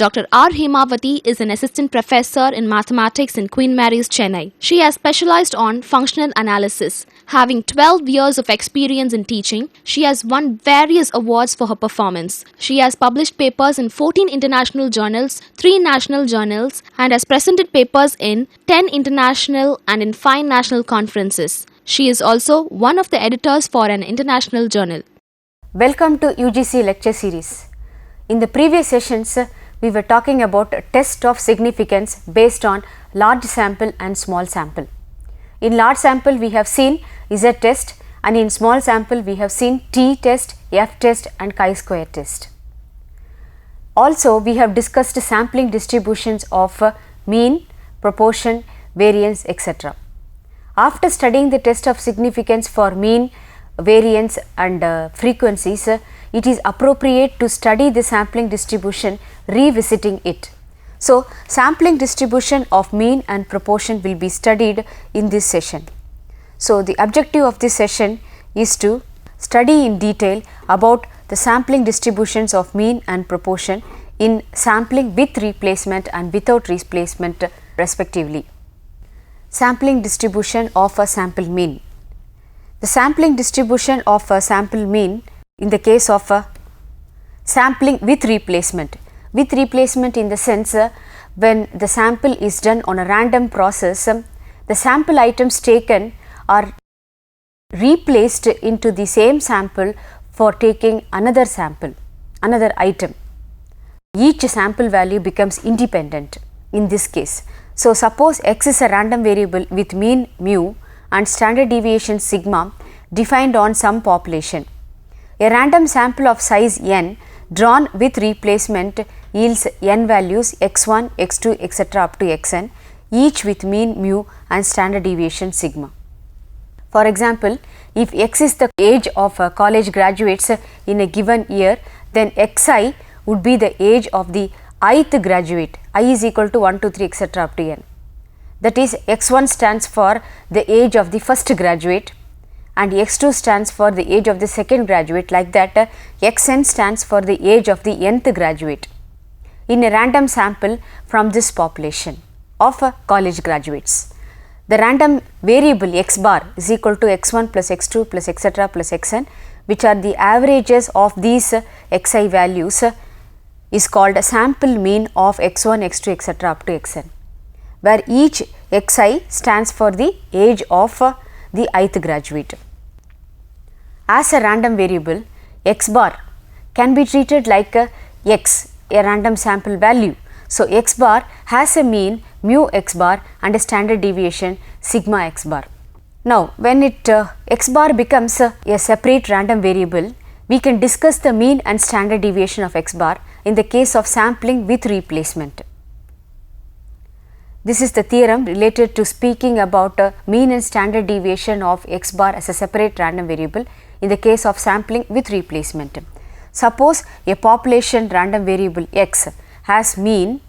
Dr. R. Hemavati is an assistant professor in mathematics in Queen Mary's, Chennai. She has specialized on functional analysis. Having 12 years of experience in teaching, she has won various awards for her performance. She has published papers in 14 international journals, 3 national journals, and has presented papers in 10 international and in 5 national conferences. She is also one of the editors for an international journal. Welcome to UGC lecture series. In the previous sessions, we were talking about test of significance based on large sample and small sample. In large sample we have seen Z test, and in small sample we have seen T test, F test and chi-square test. Also we have discussed sampling distributions of mean, proportion, variance, etc. After studying the test of significance for mean, variance and frequencies, it is appropriate to study the sampling distribution revisiting it. So, sampling distribution of mean and proportion will be studied in this session. So, the objective of this session is to study in detail about the sampling distributions of mean and proportion in sampling with replacement and without replacement respectively. Sampling distribution of a sample mean. The sampling distribution of a sample mean in the case of a sampling with replacement in the sense when the sample is done on a random process, the sample items taken are replaced into the same sample for taking another sample, another item. Each sample value becomes independent in this case. So, suppose x is a random variable with mean mu and standard deviation sigma defined on some population. A random sample of size n drawn with replacement yields n values x1, x2, etc. up to xn, each with mean mu and standard deviation sigma. For example, if x is the age of college graduates in a given year, then xi would be the age of the ith graduate, I is equal to 1, 2, 3, etc. up to n. That is, x1 stands for the age of the first graduate and x2 stands for the age of the second graduate, like that xn stands for the age of the nth graduate in a random sample from this population of college graduates. The random variable x bar is equal to x1 plus x2 plus etc. plus xn, which are the averages of these xi values, is called a sample mean of x1, x2, etc. up to xn, where each xi stands for the age of the ith graduate. As a random variable, x bar can be treated like x, a random sample value. So, x bar has a mean mu x bar and a standard deviation sigma x bar. Now, when x bar becomes a separate random variable, we can discuss the mean and standard deviation of x bar in the case of sampling with replacement. This is the theorem related to speaking about mean and standard deviation of x bar as a separate random variable in the case of sampling with replacement. Suppose a population random variable x has mean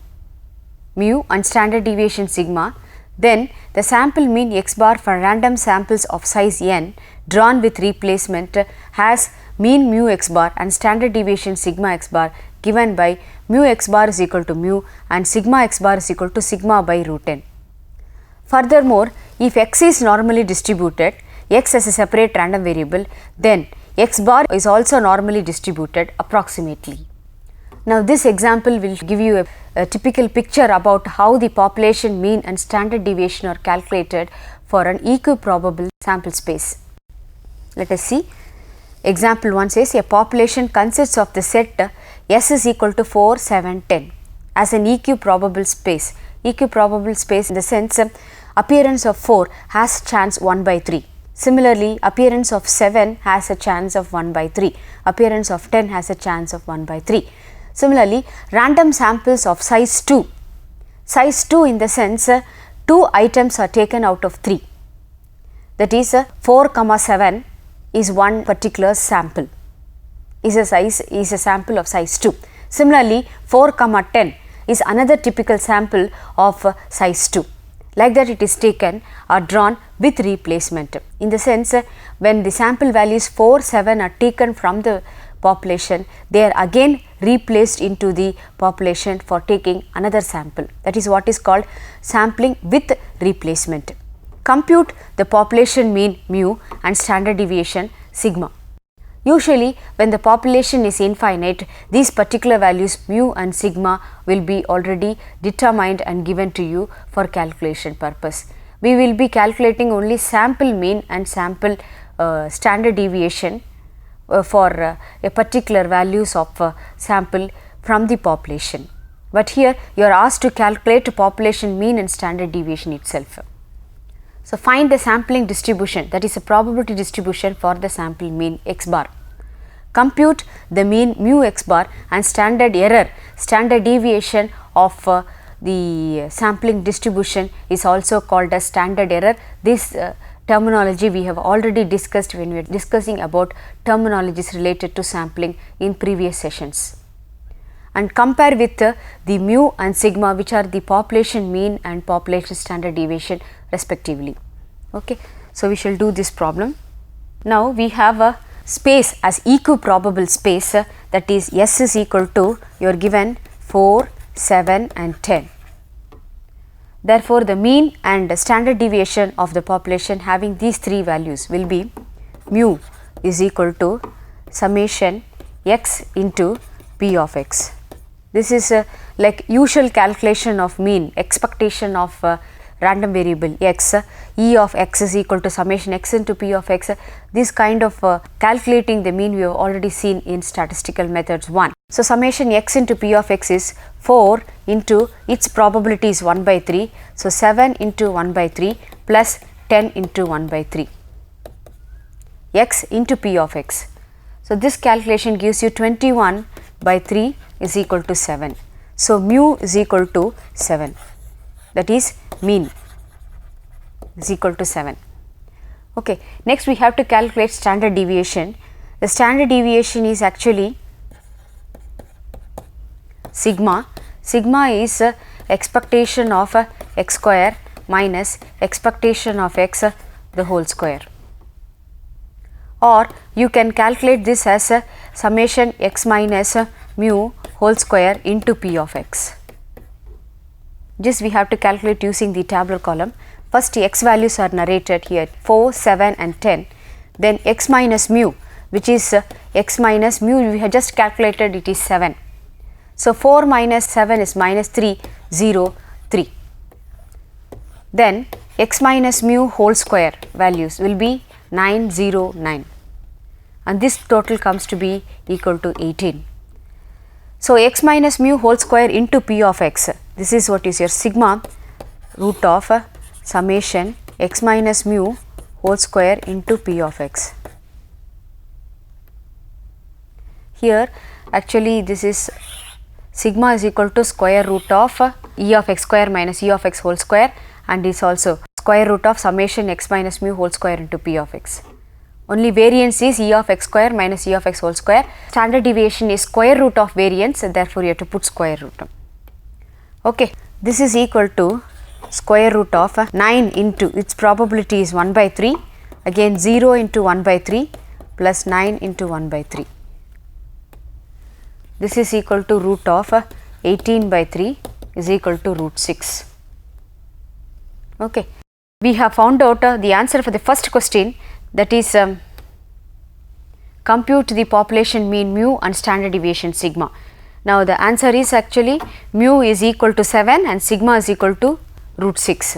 mu and standard deviation sigma, then the sample mean x bar for random samples of size n drawn with replacement has mean mu x bar and standard deviation sigma x bar given by mu x bar is equal to mu and sigma x bar is equal to sigma by root n. Furthermore, if x is normally distributed, x as a separate random variable, then x bar is also normally distributed approximately. Now, this example will give you a typical picture about how the population mean and standard deviation are calculated for an equiprobable sample space. Let us see. Example 1 says a population consists of the set S is equal to 4, 7, 10 as an equiprobable space. Equiprobable space in the sense appearance of 4 has chance 1 by 3. Similarly, appearance of 7 has a chance of 1 by 3. Appearance of 10 has a chance of 1 by 3. Similarly, random samples of size 2. Size 2 in the sense 2 items are taken out of 3. That is 4, 7 is one particular sample, is a sample of size 2. Similarly, 4, 10 is another typical sample of size 2. Like that, it is taken or drawn with replacement. In the sense, when the sample values 4, 7 are taken from the population, they are again replaced into the population for taking another sample. That is what is called sampling with replacement. Compute the population mean mu and standard deviation sigma. Usually, when the population is infinite, these particular values mu and sigma will be already determined and given to you for calculation purpose. We will be calculating only sample mean and sample standard deviation for a particular values of sample from the population. But here you are asked to calculate population mean and standard deviation itself. So, find the sampling distribution, that is a probability distribution for the sample mean x bar. Compute the mean mu x bar and standard error, standard deviation of the sampling distribution is also called as standard error. This terminology we have already discussed when we are discussing about terminologies related to sampling in previous sessions. And compare with the mu and sigma, which are the population mean and population standard deviation respectively. Okay. So, we shall do this problem. Now, we have a space as equiprobable space, that is S is equal to, you are given 4, 7 and 10. Therefore, the mean and standard deviation of the population having these three values will be mu is equal to summation x into p of x. This is like usual calculation of mean, expectation of random variable x, e of x is equal to summation x into p of x. This kind of calculating the mean we have already seen in statistical methods 1. So, summation x into p of x is 4 into its probability is 1 by 3. So, 7 into 1 by 3 plus 10 into 1 by 3 x into p of x. So, this calculation gives you 21 by 3 is equal to 7. So, mu is equal to 7, that is mean is equal to 7. Okay. Next, we have to calculate standard deviation. The standard deviation is actually sigma. Sigma is expectation of x square minus expectation of x the whole square, or you can calculate this as summation x minus mu whole square into p of x. Just we have to calculate using the tabular column. First, the x values are narrated here 4, 7 and 10. Then x minus mu, which is x minus mu, we have just calculated, it is 7. So, 4 minus 7 is minus 3, 0, 3. Then x minus mu whole square values will be 9, 0, 9, and this total comes to be equal to 18. So, x minus mu whole square into p of x, this is what is your sigma root of summation x minus mu whole square into p of x. Here actually this is sigma is equal to square root of e of x square minus e of x whole square, and is also square root of summation x minus mu whole square into p of x. Only variance is e of x square minus e of x whole square. Standard deviation is square root of variance, and therefore you have to put square root. Okay. This is equal to square root of 9 into its probability is 1 by 3, again 0 into 1 by 3 plus 9 into 1 by 3. This is equal to root of 18 by 3 is equal to root 6. Okay. We have found out the answer for the first question, that is compute the population mean mu and standard deviation sigma. Now, the answer is actually mu is equal to 7 and sigma is equal to root 6,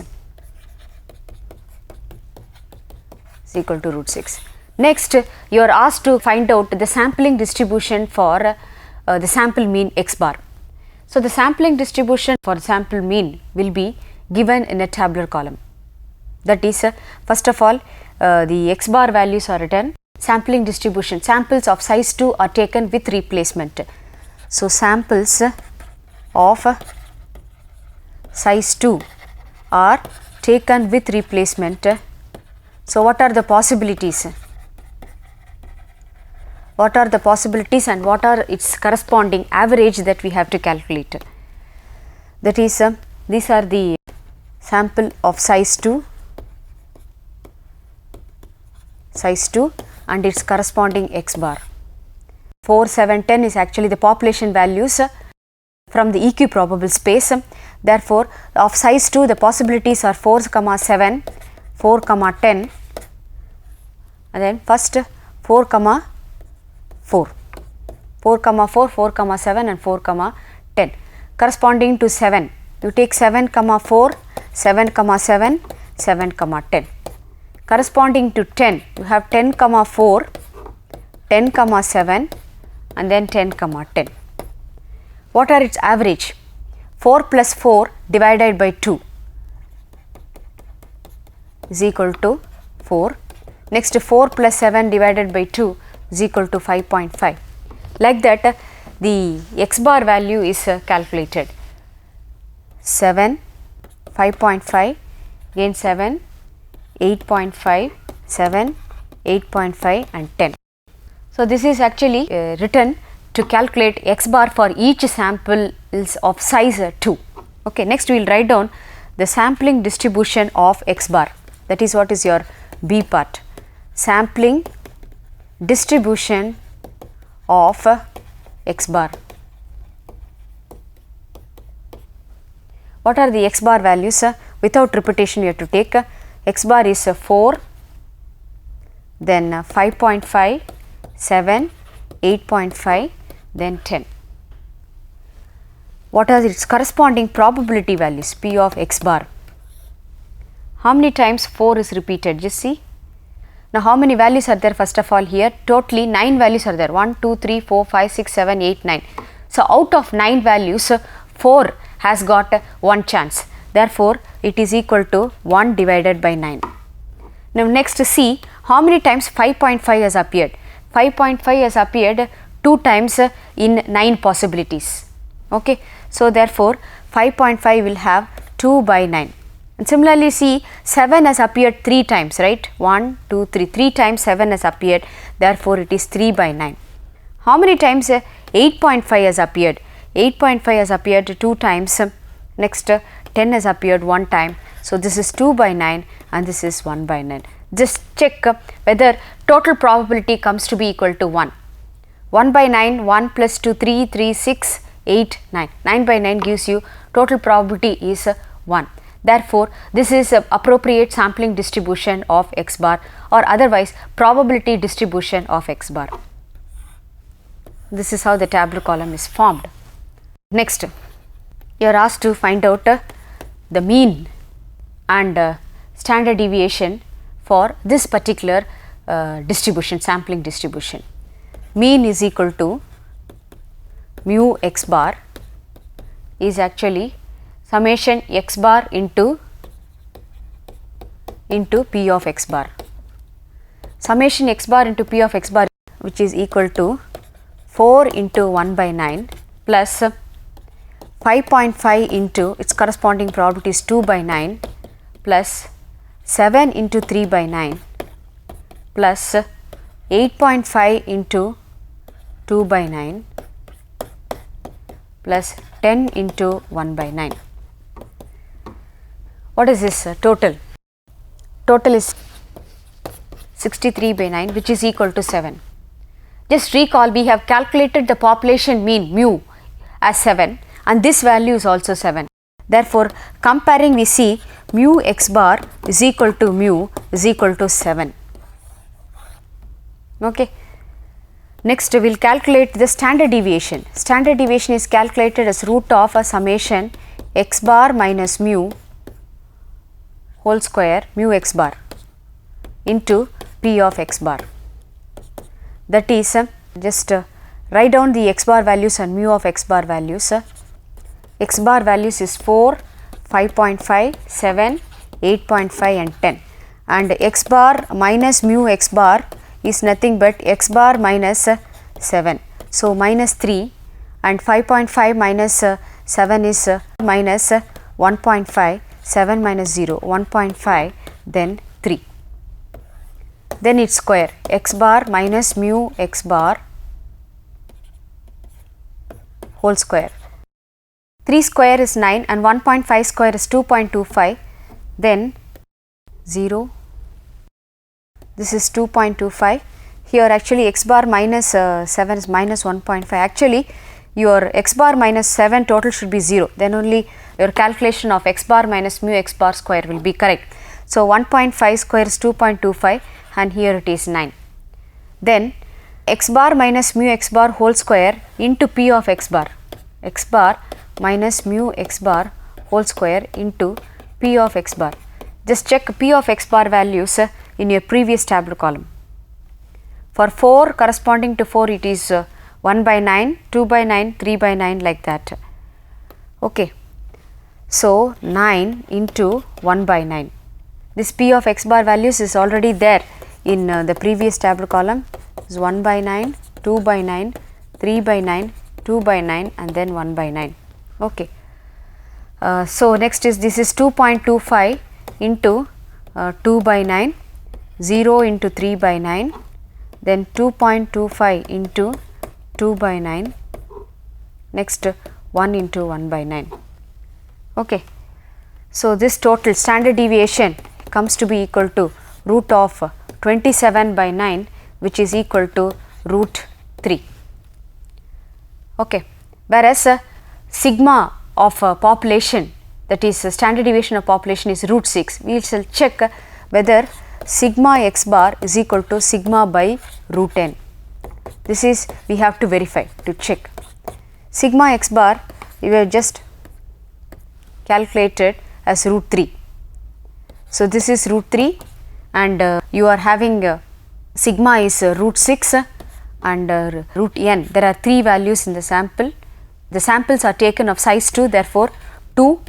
is equal to root 6. Next, you are asked to find out the sampling distribution for the sample mean x bar. So, the sampling distribution for the sample mean will be given in a tabular column. That is, first of all, the x bar values are written. Sampling distribution, samples of size 2 are taken with replacement. So, samples of size 2 are taken with replacement. So, what are the possibilities? What are the possibilities and what are its corresponding average that we have to calculate? That is, these are the sample of size 2 and its corresponding x bar. 4, 7, 10 is actually the population values from the EQ probable space. Therefore, of size 2 the possibilities are 4, 7, 4, 10, and then first 4, 4, 4, 4, 7 and 4, 10. Corresponding to 7, you take 7, 4, 7, 7, 7, 10. Corresponding to 10, you have 10, 4, 10, 7 and then 10, 10. What are its average? 4 plus 4 divided by 2 is equal to 4. Next, 4 plus 7 divided by 2 is equal to 5.5. Like that, the x bar value is calculated. 7, 5.5, again 7, 8.5, 7, 8.5 and 10. So, this is actually written to calculate x bar for each sample of size 2. Okay, next we will write down the sampling distribution of x bar. That is what is your B part. Sampling distribution of x bar. What are the x bar values? Without repetition, you have to take x bar is 4, then 5.5, 7, 8.5, then 10. What are its corresponding probability values? P of x bar. How many times 4 is repeated? Just see. Now, how many values are there? First of all, here totally 9 values are there. 1, 2, 3, 4, 5, 6, 7, 8, 9. So, out of 9 values, 4 has got 1 chance. Therefore, it is equal to 1 divided by 9. Now, next see how many times 5.5 has appeared. 5.5 has appeared 2 times in 9 possibilities. Okay. So, therefore, 5.5 will have 2 by 9. And similarly, see 7 has appeared 3 times, right? 1, 2, 3. 3 times 7 has appeared. Therefore, it is 3 by 9. How many times 8.5 has appeared? 8.5 has appeared 2 times. Next, 10 has appeared 1 time. So, this is 2 by 9 and this is 1 by 9. Just check whether total probability comes to be equal to 1. 1 by 9, 1 plus 2, 3, 3, 6, 8, 9. 9 by 9 gives you total probability is 1. Therefore, this is appropriate sampling distribution of x bar or otherwise probability distribution of x bar. This is how the tabular column is formed. Next, you are asked to find out the mean and standard deviation for this particular distribution, sampling distribution. Mean is equal to mu x bar is actually summation x bar into P of x bar. Summation x bar into P of x bar, which is equal to 4 into 1 by 9 plus 5.5 into its corresponding probability is 2 by 9 plus 7 into 3 by 9 plus 8.5 into 2 by 9 plus 10 into 1 by 9. What is this total? Total is 63 by 9, which is equal to 7. Just recall, we have calculated the population mean mu as 7 and this value is also 7. Therefore, comparing we see mu x bar is equal to mu is equal to 7. Okay. Next, we will calculate the standard deviation. Standard deviation is calculated as root of a summation x bar minus mu whole square mu x bar into P of x bar. That is, just write down the x bar values and mu of x bar values. X bar values is 4, 5.5, 7, 8.5 and 10, and x bar minus mu x bar is nothing but x bar minus 7. So, minus 3, and 5.5 minus 7 is minus 1.5, 7 minus 0, 1.5, then 3. Then its square, x bar minus mu x bar whole square. 3 square is 9 and 1.5 square is 2.25, then 0, this is 2.25. Here actually x bar minus 7 is minus 1.5. Actually your x bar minus 7 total should be 0, then only your calculation of x bar minus mu x bar square will be correct. So, 1.5 square is 2.25 and here it is 9. Then x bar minus mu x bar whole square into p of x bar minus mu x bar whole square into p of x bar. Just check p of x bar values in your previous tabular column. For 4 corresponding to 4 it is 1 by 9, 2 by 9, 3 by 9 like that. Okay. So, 9 into 1 by 9. This p of x bar values is already there in the previous tabular column. Is 1 by 9, 2 by 9, 3 by 9, 2 by 9 and then 1 by 9. Okay. So, next is this is 2.25 into 2 by 9, 0 into 3 by 9, then 2.25 into 2 by 9, next 1 into 1 by 9. Okay. So, this total standard deviation comes to be equal to root of 27 by 9, which is equal to root 3. Okay. Whereas sigma of population, that is standard deviation of population, is root 6. We shall check whether sigma x bar is equal to sigma by root n. This is we have to verify, to check. Sigma x bar we have just calculated as root 3. So, this is root 3 and you are having sigma is root 6 and root n. There are 3 values in the sample. The samples are taken of size 2, therefore 2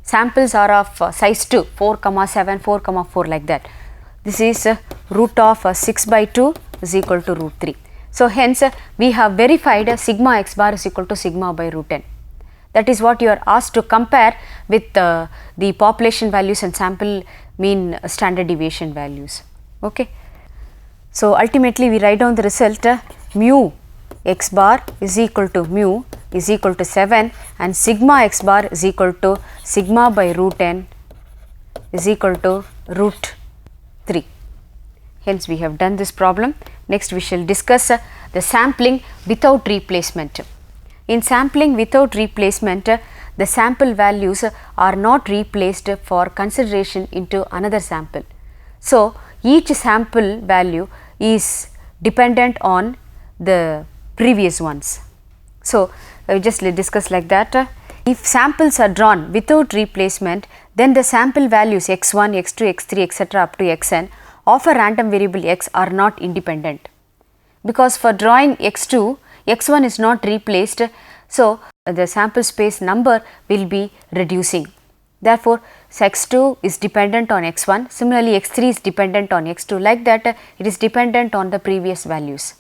samples are of size 2, 4, 7, 4, 4 like that. This is root of 6 by 2 is equal to root 3. So, hence we have verified sigma x bar is equal to sigma by root n. That is what you are asked to compare with the population values and sample mean standard deviation values. Okay. So, ultimately we write down the result mu x bar is equal to mu is equal to 7 and sigma x bar is equal to sigma by root n is equal to root 3. Hence, we have done this problem. Next, we shall discuss the sampling without replacement. In sampling without replacement, the sample values are not replaced for consideration into another sample. So, each sample value is dependent on the previous ones. So, I just discuss like that. If samples are drawn without replacement, then the sample values x1, x2, x3 etc. up to xn of a random variable x are not independent, because for drawing x2, x1 is not replaced. So, the sample space number will be reducing. Therefore, x2 is dependent on x1, similarly x3 is dependent on x2, like that it is dependent on the previous values.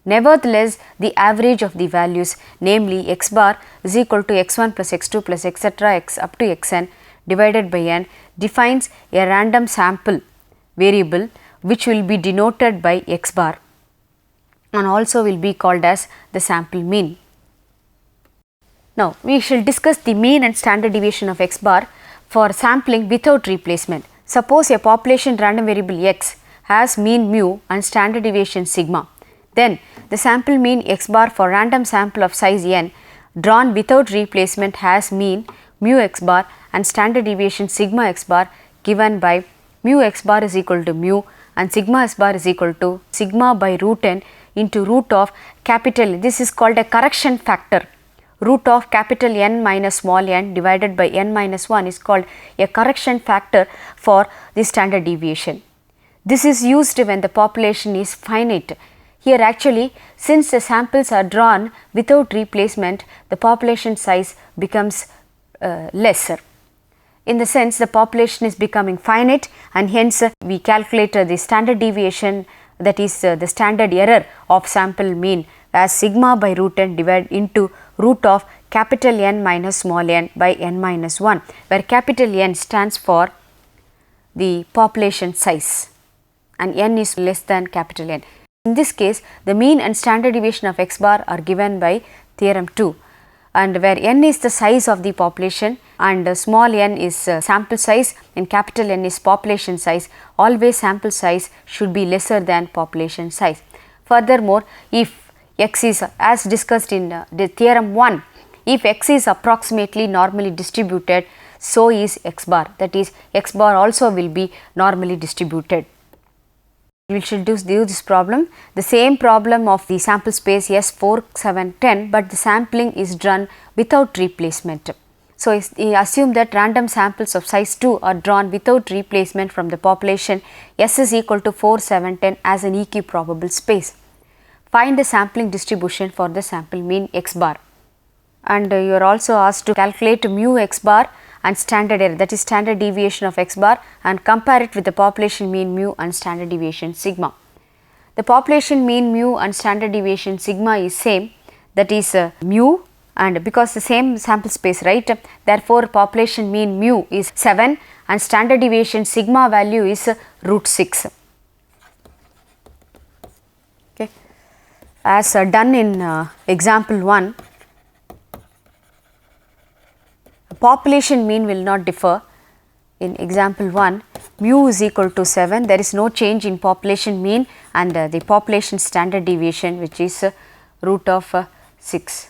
Nevertheless, the average of the values, namely x bar is equal to x1 plus x2 plus etc. x up to xn divided by n, defines a random sample variable which will be denoted by x bar and also will be called as the sample mean. Now, we shall discuss the mean and standard deviation of x bar for sampling without replacement. Suppose a population random variable x has mean mu and standard deviation sigma. Then the sample mean x bar for random sample of size n drawn without replacement has mean mu x bar and standard deviation sigma x bar given by mu x bar is equal to mu and sigma x bar is equal to sigma by root n into root of capital, this is called a correction factor. Root of capital N minus small n divided by n minus 1 is called a correction factor for the standard deviation. This is used when the population is finite. Here actually, since the samples are drawn without replacement, the population size becomes lesser. in the sense the population is becoming finite, and hence we calculate the standard deviation, that is the standard error of sample mean as sigma by root n divided into root of capital N minus small n by n minus 1, where capital N stands for the population size and n is less than capital N. In this case, the mean and standard deviation of x bar are given by theorem 2, and where n is the size of the population and small n is sample size and capital N is population size, always sample size should be lesser than population size. Furthermore, if x is, as discussed in the theorem 1, if x is approximately normally distributed, so is x bar, that is x bar also will be normally distributed. We should do this problem, the same problem of the sample space S 4, 7, 10, but the sampling is done without replacement. So, assume that random samples of size 2 are drawn without replacement from the population S is equal to 4, 7, 10 as an equiprobable space. Find the sampling distribution for the sample mean x bar, and you are also asked to calculate mu x bar and standard error, that is standard deviation of x bar, and compare it with the population mean mu and standard deviation sigma. The population mean mu and standard deviation sigma is same, that is mu, and because the same sample space, right, therefore population mean mu is 7 and standard deviation sigma value is root 6. Okay. As done in example 1, population mean will not differ. In example 1, mu is equal to 7, there is no change in population mean and the population standard deviation, which is root of 6.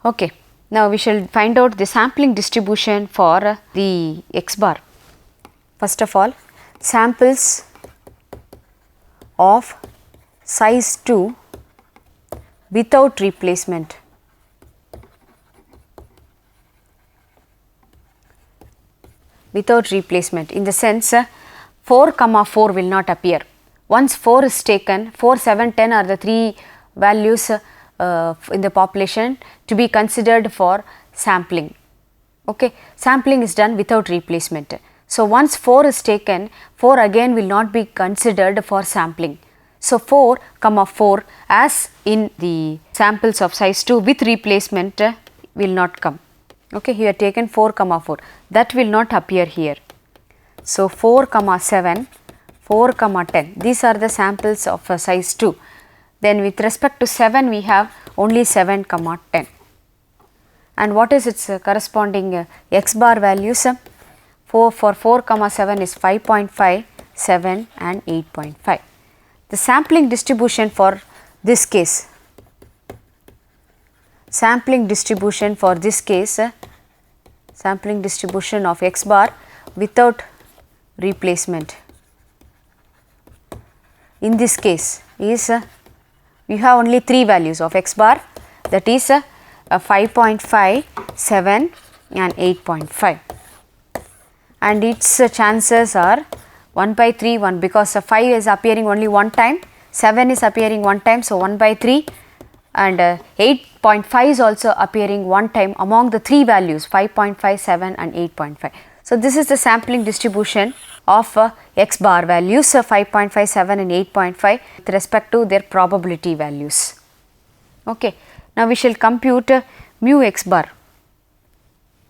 Okay. Now, we shall find out the sampling distribution for the x bar. First of all, samples of size 2 without replacement. Without replacement, in the sense 4, 4 will not appear. Once 4 is taken, 4, 7, 10 are the 3 values in the population to be considered for sampling. Okay. Sampling is done without replacement. So, once 4 is taken, 4 again will not be considered for sampling. So, 4, 4 as in the samples of size 2 with replacement will not come. Okay, here taken 4, 4, that will not appear here. So, 4, 7, 4, 10, these are the samples of size 2. Then with respect to 7, we have only 7, 10. And what is its corresponding x bar values? For 4, 7 is 5.5, 7 and 8.5. The sampling distribution for this case, sampling distribution of x bar without replacement in this case is we have only 3 values of x bar, that is 5.5, 7 and 8.5, and its chances are 1 by 3, 1, because 5 is appearing only one time, 7 is appearing one time, so 1 by 3, and 8.5 is also appearing one time among the 3 values 5.5, 7 and 8.5. So, this is the sampling distribution of x bar values 5.5, 7 and 8.5 with respect to their probability values. Okay. Now, we shall compute mu x bar,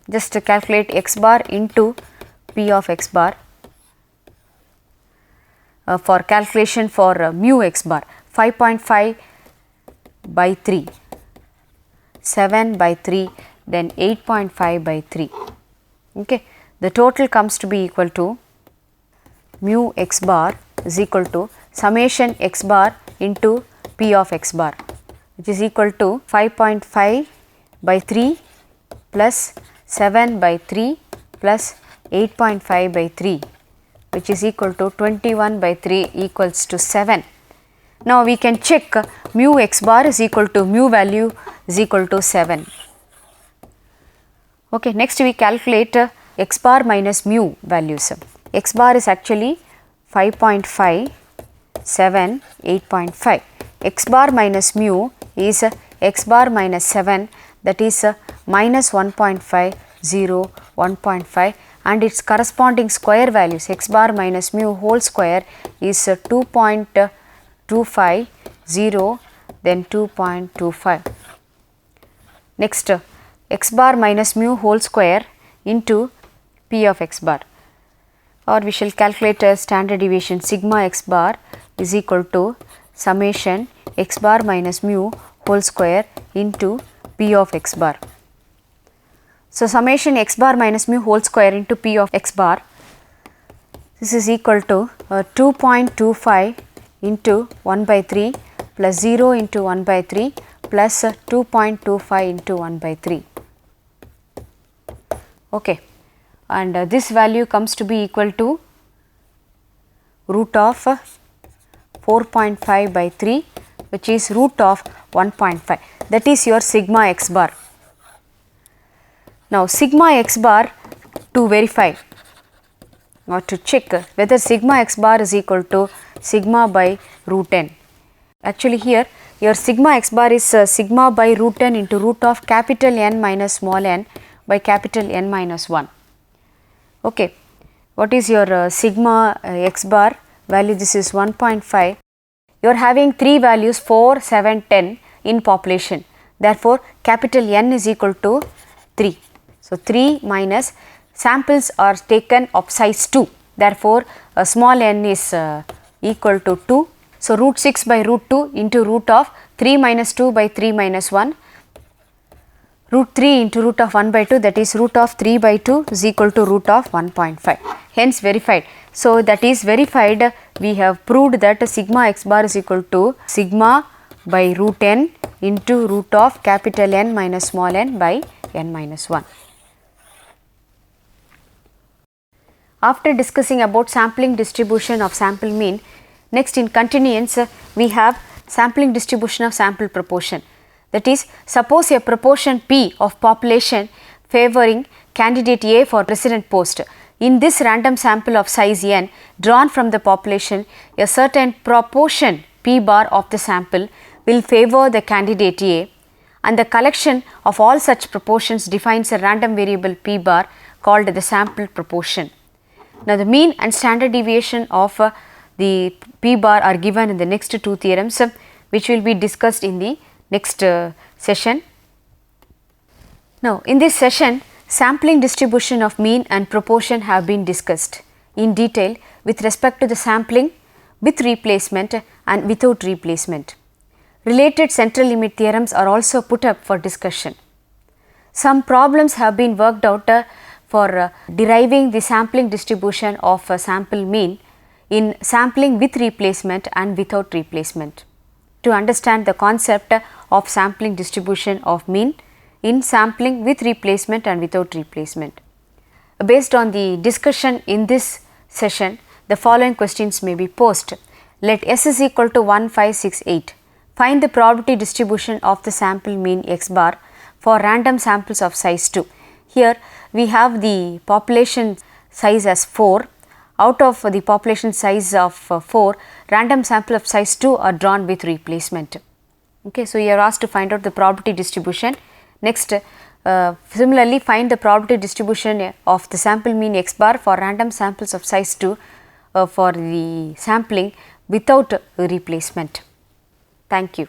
just to calculate x bar into P of x bar for calculation for mu x bar 5.5 by 3, 7 by 3, then 8.5 by 3. Okay. The total comes to be equal to mu x bar is equal to summation x bar into P of x bar, which is equal to 5.5 by 3 plus 7 by 3 plus 8.5 by 3, which is equal to 21 by 3 equals to 7. Now, we can check mu x bar is equal to mu value is equal to 7. Okay. Next, we calculate x bar minus mu values. X bar is actually 5.5, 7, 8.5. X bar minus mu is x bar minus 7, that is minus 1.5, 0, 1.5, and its corresponding square values x bar minus mu whole square is 2.25, 0, then 2.25. Next, x bar minus mu whole square into p of x bar, or we shall calculate a standard deviation sigma x bar is equal to summation x bar minus mu whole square into p of x bar. So, summation x bar minus mu whole square into p of x bar, this is equal to 2.25 into 1 by 3 plus 0 into 1 by 3 plus 2.25 into 1 by 3. Okay. And this value comes to be equal to root of 4.5 by 3, which is root of 1.5, that is your sigma x bar. Now, sigma x bar, to verify or to check whether sigma x bar is equal to sigma by root n. Actually, here your sigma x bar is sigma by root n into root of capital N minus small n by capital N minus 1. Okay. What is your sigma x bar value? This is 1.5. You are having 3 values 4, 7, 10 in population. Therefore, capital N is equal to 3. So, 3 minus samples are taken of size 2. Therefore, small n is equal to 2. So, root 6 by root 2 into root of 3 minus 2 by 3 minus 1. Root 3 into root of 1 by 2, that is root of 3 by 2 is equal to root of 1.5, hence verified. So, that is verified, we have proved that sigma x bar is equal to sigma by root n into root of capital N minus small n by n minus 1. After discussing about sampling distribution of sample mean, next in continuance we have sampling distribution of sample proportion. That is, suppose a proportion P of population favoring candidate A for president post. In this random sample of size n drawn from the population, a certain proportion P bar of the sample will favor the candidate A, and the collection of all such proportions defines a random variable P bar called the sample proportion. Now, the mean and standard deviation of the P bar are given in the next two theorems, which will be discussed in the next session. Now, in this session, sampling distribution of mean and proportion have been discussed in detail with respect to the sampling with replacement and without replacement. Related central limit theorems are also put up for discussion. Some problems have been worked out for deriving the sampling distribution of a sample mean in sampling with replacement and without replacement. To understand the concept of sampling distribution of mean in sampling with replacement and without replacement. Based on the discussion in this session, the following questions may be posed. Let S is equal to 1, 5, 6, 8. Find the probability distribution of the sample mean x bar for random samples of size 2. Here we have the population size as 4. Out of the population size of 4, random sample of size 2 are drawn with replacement. Okay, so you are asked to find out the probability distribution. Next, similarly find the probability distribution of the sample mean x bar for random samples of size 2 for the sampling without replacement. Thank you.